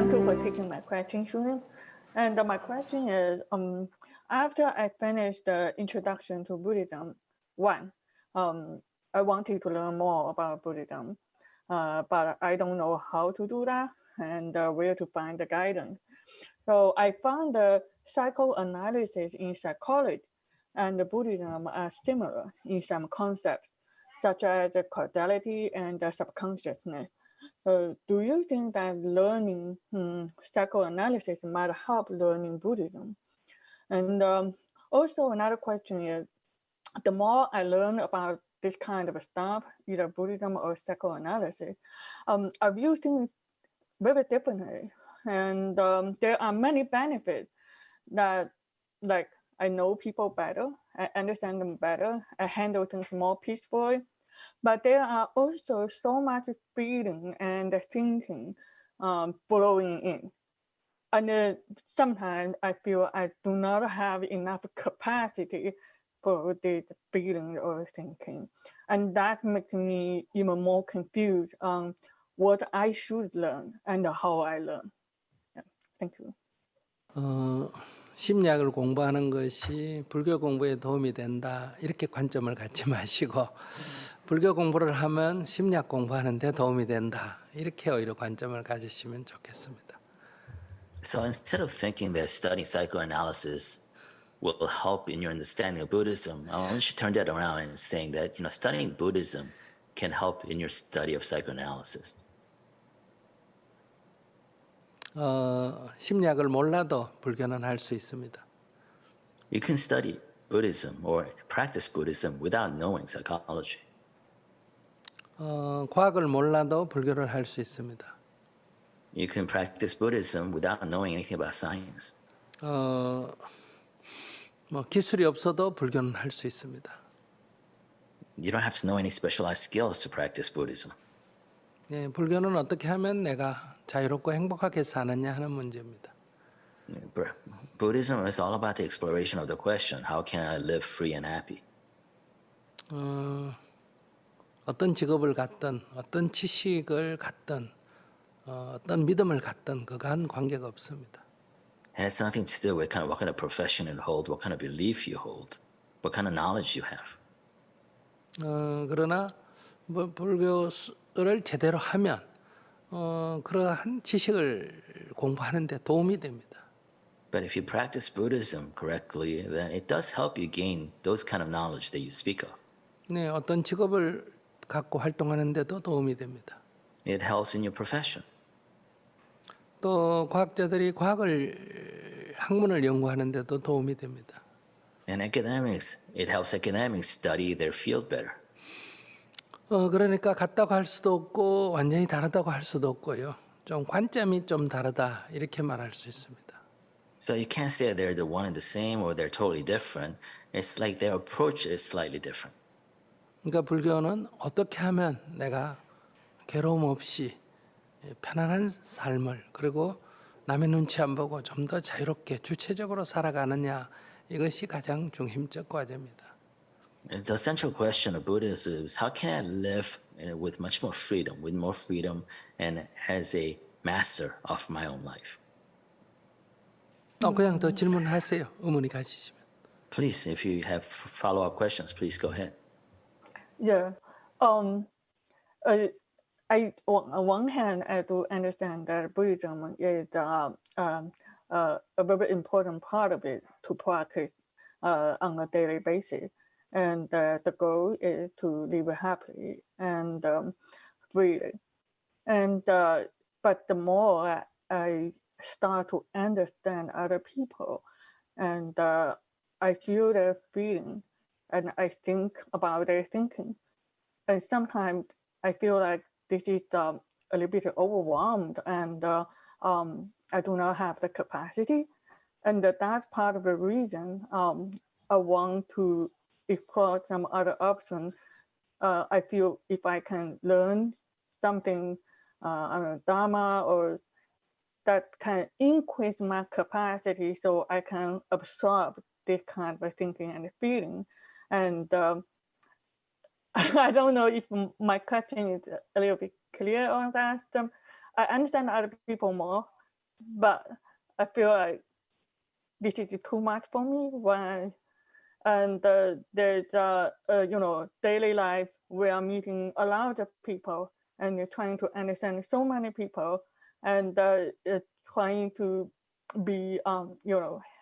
Thank you for taking my question, Shunin. And my question is, after I finished the introduction to Buddhism, one, um, I wanted to learn more about Buddhism, but I don't know how to do that and where to find the guidance. So I found the psychoanalysis in psychology and the Buddhism are similar in some concepts, such as the causality and the subconsciousness. Do you think that learning psychoanalysis might help learning Buddhism? And also another question is, the more I learn about this kind of stuff, either Buddhism or psychoanalysis, I view things very differently. And there are many benefits that, like, I know people better, I understand them better, I handle things more peacefully, but there are also so much feeling and thinking flowing in. And sometimes I feel I do not have enough capacity for this feeling or thinking. And that makes me even more confused on what I should learn and how I learn. Yeah. Thank you. 심리학을 공부하는 것이 불교 공부에 도움이 된다 이렇게 관점을 갖지 마시고 불교 공부를 하면 심리학 공부하는 데 도움이 된다 이렇게 오히려 관점을 가지시면 좋겠습니다. So instead of thinking that studying psychoanalysis will help in your understanding of Buddhism, I want you to turn that around and saying that studying Buddhism can help in your study of psychoanalysis. 심리학을 몰라도 불교는 할 수 있습니다. You can study Buddhism or practice Buddhism without knowing psychology. 과학을 몰라도 불교를 할 수 있습니다. You can practice Buddhism without knowing anything about science. 기술이 없어도 불교는 할 수 있습니다. You don't have to know any specialized skills to practice Buddhism. 예, 불교는 어떻게 하면 내가 자유롭고 행복하게 사느냐 하는 문제입니다. Buddhism is all about the exploration of the question, how can I live free and happy? 어떤 직업을 갖든 어떤 지식을 갖든 어떤 믿음을 갖든 그간 관계가 없습니다. And it's nothing to do with what kind of profession you hold, what kind of belief you hold, what kind of knowledge you have. 그러나 불교를 제대로 하면 그러한 지식을 공부하는 데 도움이 됩니다. But if you practice Buddhism correctly, then it does help you gain those kind of knowledge that you speak of. 네, 어떤 직업을 갖고 활동하는 데도 도움이 됩니다. It helps in your profession. 또 과학자들이 학문을 연구하는 데도 도움이 됩니다. And academics, it helps academics study their field better. 그러니까 같다고 할 수도 없고 완전히 다르다고 할 수도 없고요. 좀 관점이 좀 다르다 이렇게 말할 수 있습니다. So you can't say they're the one and the same or they're totally different. It's like their approach is slightly different. 그러니까 불교는 어떻게 하면 내가 괴로움 없이 편안한 삶을 그리고 남의 눈치 안 보고 좀 더 자유롭게 주체적으로 살아가느냐 이것이 가장 중심적 과제입니다. The central question of Buddhism is how can I live with much more freedom and as a master of my own life. 그냥 더 질문하세요. 의문이 가시시면. Please, if you have follow-up questions, please go ahead. Yeah. On one hand, I do understand that Buddhism is a very important part of it to practice on a daily basis. And the goal is to live happily and freely. And but the more I start to understand other people, and I feel their feeling, and I think about their thinking, and sometimes I feel like this is a little bit overwhelmed, and I do not have the capacity, and that's part of the reason I want to explore some other options. I feel if I can learn something, Dharma, or that can increase my capacity so I can absorb this kind of thinking and feeling. And I don't know if my question is a little bit clear on that. I understand other people more, but I feel like this is too much for me. And there's daily life. We are meeting a lot of people and you're trying to understand so many people and trying to be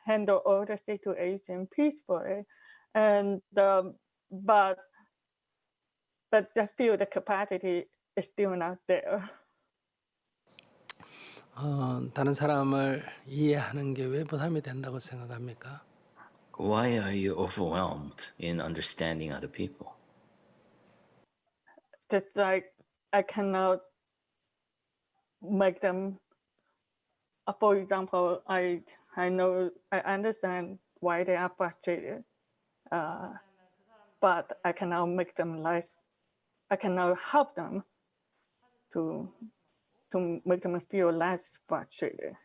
handle all the situation peacefully, and but just feel the capacity is still not there. 다른 사람을 이해하는 게 왜 부담이 된다고 생각합니까? Why are you overwhelmed in understanding other people? Just like I cannot make them. For example, I understand why they are frustrated, but I cannot make them less. I cannot help them to make them feel less frustrated.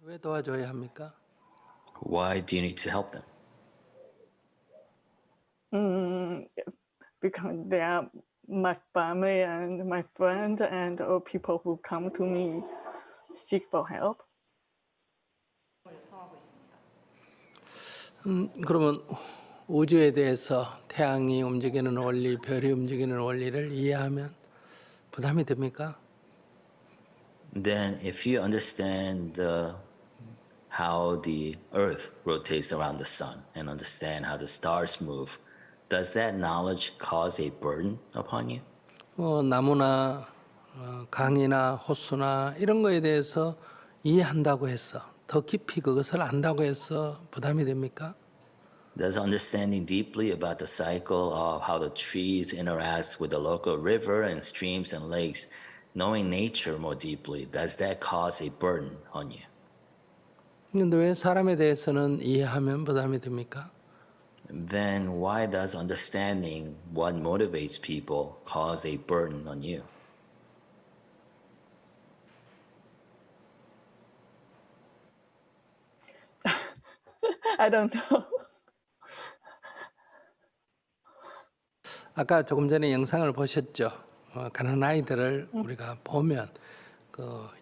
왜 도와줘야 합니까? Why do you need to help them? Because they are my family and my friends and all people who come to me seek for help. 그러면 우주에 대해서 태양이 움직이는 원리, 별이 움직이는 원리를 이해하면 부담이 됩니까? Then if you understand how the earth rotates around the sun and understand how the stars move, does that knowledge cause a burden upon you? 나무나 강이나 호수나 이런 거에 대해서 이해한다고 해서 더 깊이 그것을 안다고 해서 부담이 됩니까? Does understanding deeply about the cycle of how the trees interact with the local river and streams and lakes, knowing nature more deeply, does that cause a burden on you? 그런데 왜 사람에 대해서는 이해하면 부담이 됩니까? Then why does understanding what motivates people cause a burden on you? I don't know. 아까 조금 전에 영상을 보셨죠? 가난한 아이들을 우리가 보면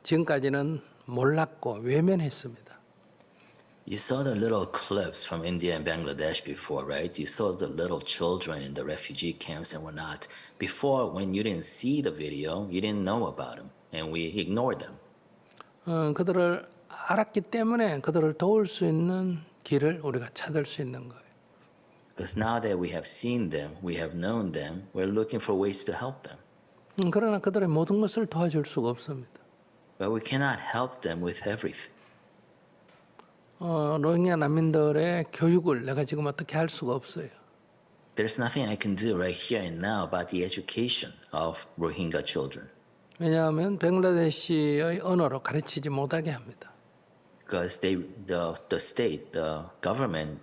지금까지는 몰랐고 외면했습니다. You saw the little clips from India and Bangladesh before, right? You saw the little children in the refugee camps and whatnot. Before, when you didn't see the video, you didn't know about them, and we ignored them. 그들을 알았기 때문에 그들을 도울 수 있는 길을 우리가 찾을 수 있는 거예요. Because now that we have seen them, we have known them, we're looking for ways to help them. 그러나 그들의 모든 것을 도와줄 수가 없습니다. But we cannot help them with everything. 로힝야 난민들의 교육을 내가 지금 어떻게 할 수가 없어요. There's nothing I can do right here and now about the education of Rohingya children. 왜냐하면 벵글라데시의 언어로 가르치지 못하게 합니다. Because the state, the government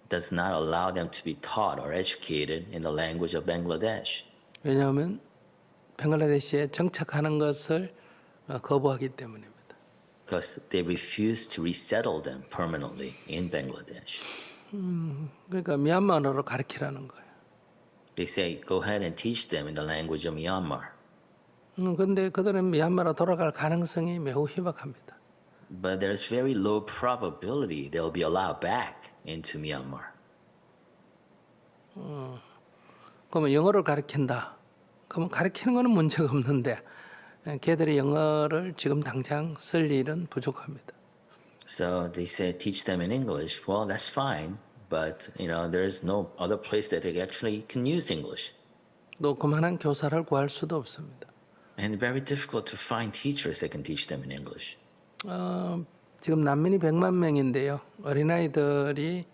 does not allow them to be taught or educated in the language of Bangladesh. 왜냐하면 벵글라데시에 정착하는 것을 거부하기 때문입니다. Because they refuse to resettle them permanently in Bangladesh. 그러니까 미얀마어로 가르치라는 거예요. They say, go ahead and teach them in the language of Myanmar. 그런데 그들은 미얀마로 돌아갈 가능성이 매우 희박합니다. But there's very low probability they'll be allowed back into Myanmar. 그러면 영어를 가르친다. 그러면 가르치는 거는 문제가 없는데 걔들이 영어를 지금 당장 쓸 일은 부족합니다. So they say teach them in English. Well, that's fine, but there's no other place that they actually can use English. 또 그만한 교사를 구할 수도 없습니다. And very difficult to find teachers that can teach them in English. 지금 난민이 100만 명인데요. 어린아이들이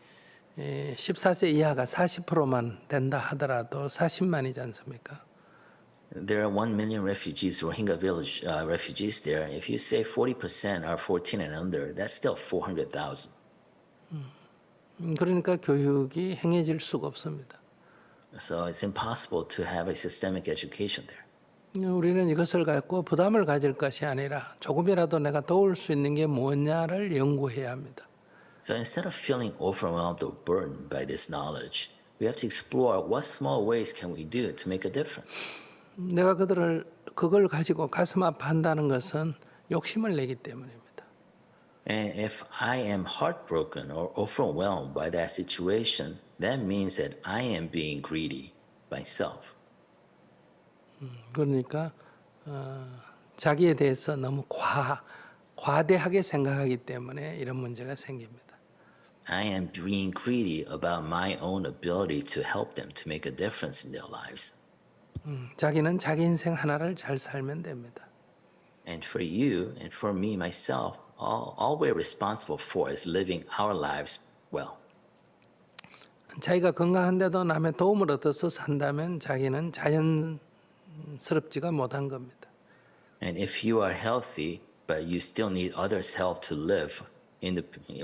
14세 이하가 40%만 된다 하더라도 40만이지 않습니까? There are 1 million refugees, Rohingya village refugees there. If you say 40% are 14 and under, that's still 400,000. 그러니까 교육이 행해질 수가 없습니다. So it's impossible to have a systemic education there. 우리는 이것을 갖고 부담을 가질 것이 아니라 조금이라도 내가 도울 수 있는 게 무엇냐를 연구해야 합니다. So instead of feeling overwhelmed or burdened by this knowledge, we have to explore what small ways can we do to make a difference. 내가 그들을 그걸 가지고 가슴 아파한다는 것은 욕심을 내기 때문입니다. And if I am heartbroken or overwhelmed by that situation, that means that I am being greedy myself. 그러니까 자기에 대해서 너무 과대하게 생각하기 때문에 이런 문제가 생깁니다. I am being greedy about my own ability to help them to make a difference in their lives. 자기는 자기 인생 하나를 잘 살면 됩니다. And for you and for me, myself, all we're responsible for is living our lives well. 자기가 건강한데도 남의 도움을 얻어서 산다면 자기는 자연스럽지가 못한 겁니다. And if you are healthy, but you still need others' help to live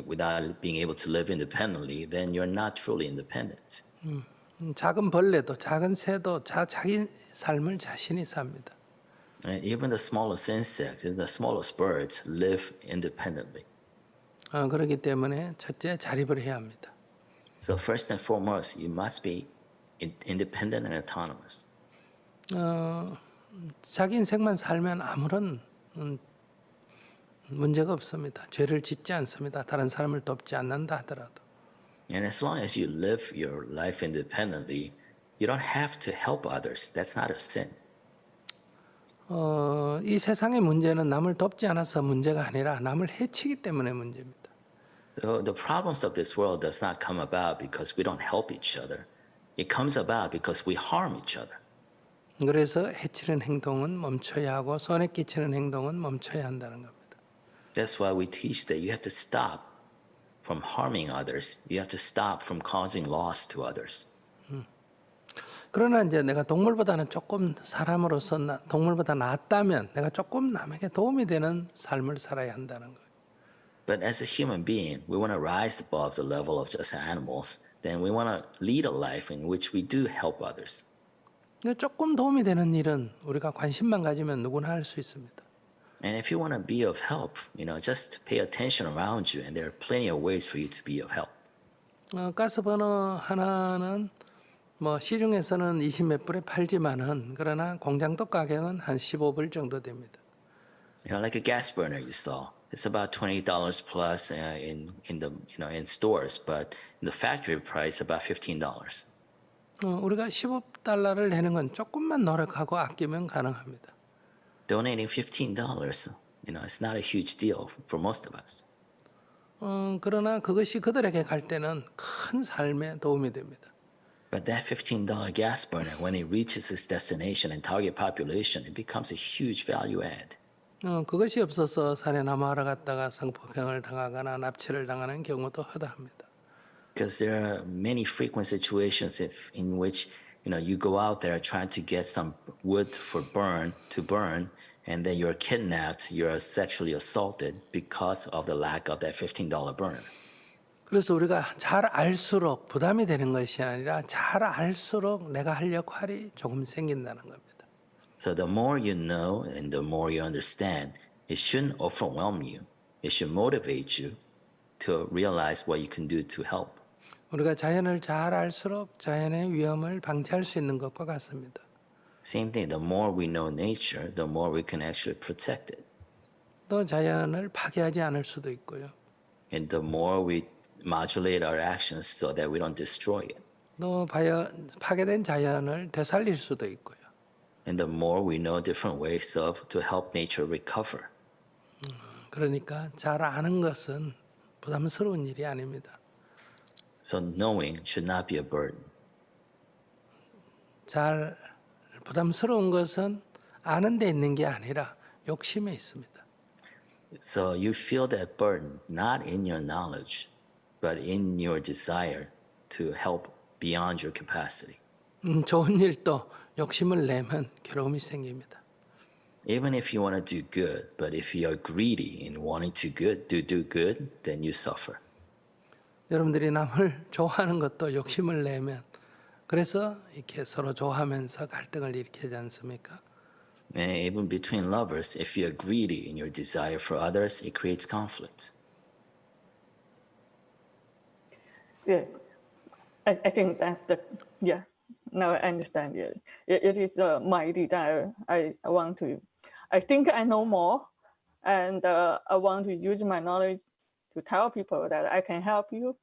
without being able to live independently, then you're not truly independent. 작은 벌레도 작은 새도 자기 삶을 자신이 삽니다. And even the smallest insects and the smallest birds live independently. 그렇기 때문에 첫째 자립을 해야 합니다. So first and foremost, you must be independent and autonomous. 자기 인생만 살면 아무런 문제가 없습니다. 죄를 짓지 않습니다. 다른 사람을 돕지 않는다 하더라도. And as long as you live your life independently, you don't have to help others. That's not a sin. 이 세상의 문제는 남을 돕지 않아서 문제가 아니라 남을 해치기 때문에 문제입니다. The problems of this world does not come about because we don't help each other. It comes about because we harm each other. 그래서 해치는 행동은 멈춰야 하고 손해 끼치는 행동은 멈춰야 한다는 겁니다. That's why we teach that you have to stop from harming others. You have to stop from causing loss to others. 그러나 이제 내가 동물보다는 조금 사람으로서 동물보다 낫다면 내가 조금 남에게 도움이 되는 삶을 살아야 한다는 거예요. But as a human being, we want to rise above the level of just animals. Then we want to lead a life in which we do help others. 조금 도움이 되는 일은 우리가 관심만 가지면 누구나 할 수 있습니다. And if you want to be of help, just pay attention around you, and there are plenty of ways for you to be of help. 가스 버너 하나는 뭐 시중에서는 20 몇 불에 팔지만은 그러나 공장도 가격은 한 15불 정도 됩니다. Like a gas burner you saw, it's about $20 plus in stores, but in the factory price about $15. 우리가 15달러를 내는 건 조금만 노력하고 아끼면 가능합니다. Donating $15, it's not a huge deal for most of us. 그러나 그것이 그들에게 갈 때는 큰 삶에 도움이 됩니다. But that $15 gas burner, when it reaches its destination and target population, it becomes a huge value add. 그것이 없어서 산에 나무하러 갔다가 성폭행을 당하거나 납치를 당하는 경우도 허다합니다. Because there are many frequent situations in which you go out there trying to get some wood to burn, and then you're kidnapped, you're sexually assaulted because of the lack of that $15 burner. 그래서 우리가 잘 알수록 부담이 되는 것이 아니라 잘 알수록 내가 할 역할이 조금 생긴다는 겁니다. So the more you know and the more you understand, it shouldn't overwhelm you. It should motivate you to realize what you can do to help. 우리가 자연을 잘 알수록 자연의 위험을 방지할 수 있는 것과 같습니다. Same thing, the more we know nature, the more we can actually protect it. 또 자연을 파괴하지 않을 수도 있고요. And the more we modulate our actions so that we don't destroy it. 또 파괴된 자연을 되살릴 수도 있고요. And the more we know different ways to help nature recover. 그러니까 잘 아는 것은 부담스러운 일이 아닙니다. So knowing should not be a burden. 잘 부담스러운 것은 아는 데 있는 게 아니라 욕심에 있습니다. So you feel that burden not in your knowledge, but in your desire to help beyond your capacity. 좋은 일도 욕심을 내면 괴로움이 생깁니다. Even if you want to do good, but if you are greedy in wanting to do good, then you suffer. 여러분들이 남을 좋아하는 것도 욕심을 내면 그래서 이렇게 서로 좋아하면서 갈등을 일으키지 않습니까? And even between lovers, if you are greedy in your desire for others, it creates conflict. Yes, I think that now I understand it. It is my desire. I think I know more, and I want to use my knowledge to tell people that I can help you,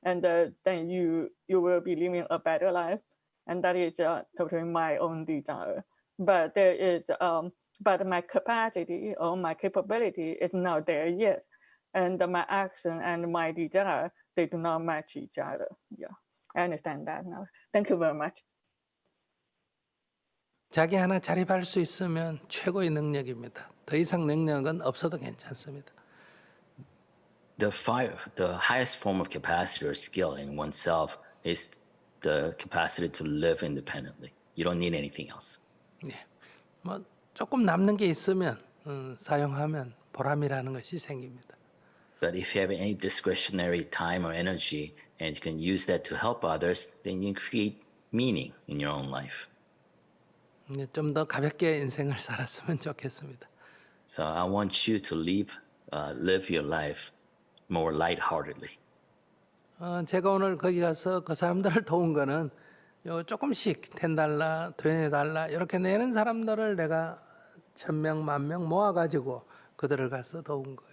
and then you will be living a better life, and that is totally my own desire. But there is but my capacity or my capability is not there yet, and my action and my desire, they do not match each other. Yeah, I understand that now. Thank you very much. 자기 하나 자립할 수 있으면 최고의 능력입니다. 더 이상 능력은 없어도 괜찮습니다. The highest form of capacity or skill in oneself is the capacity to live independently. You don't need anything else. 네, 뭐 조금 남는 게 있으면 사용하면 보람이라는 것이 생깁니다. But if you have any discretionary time or energy and you can use that to help others, then you create meaning in your own life. 좀 더 가볍게 인생을 살았으면 좋겠습니다. So I want you to live your life more lightheartedly. 제가 오늘 거기 가서 그 사람들을 도운 거는 조금씩 $10, $20 이렇게 내는 사람들을 내가 1,000명, 10,000명 모아가지고 그들을 가서 도운 거예요.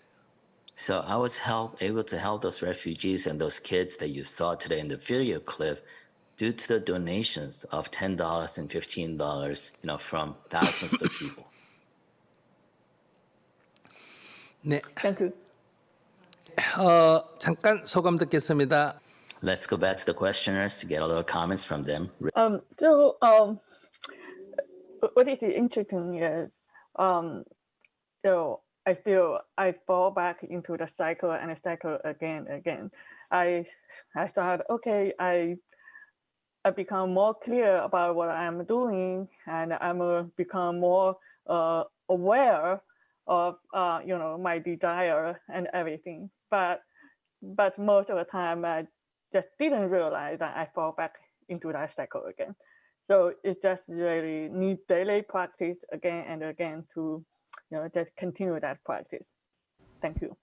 So I was able to help those refugees and those kids that you saw today in the video clip due to the donations of $10 and $15, from thousands of people. 네, Thank you. 잠깐 소감 듣겠습니다. Let's go back to the questioners to get a little comments from them. What is interesting is, I feel I fall back into the cycle and the cycle again. I thought, okay, I become more clear about what I'm doing, and I'm become more aware of my desire and everything. But most of the time, I just didn't realize that I fall back into that cycle again. So it just really need daily practice again and again to just continue that practice. Thank you.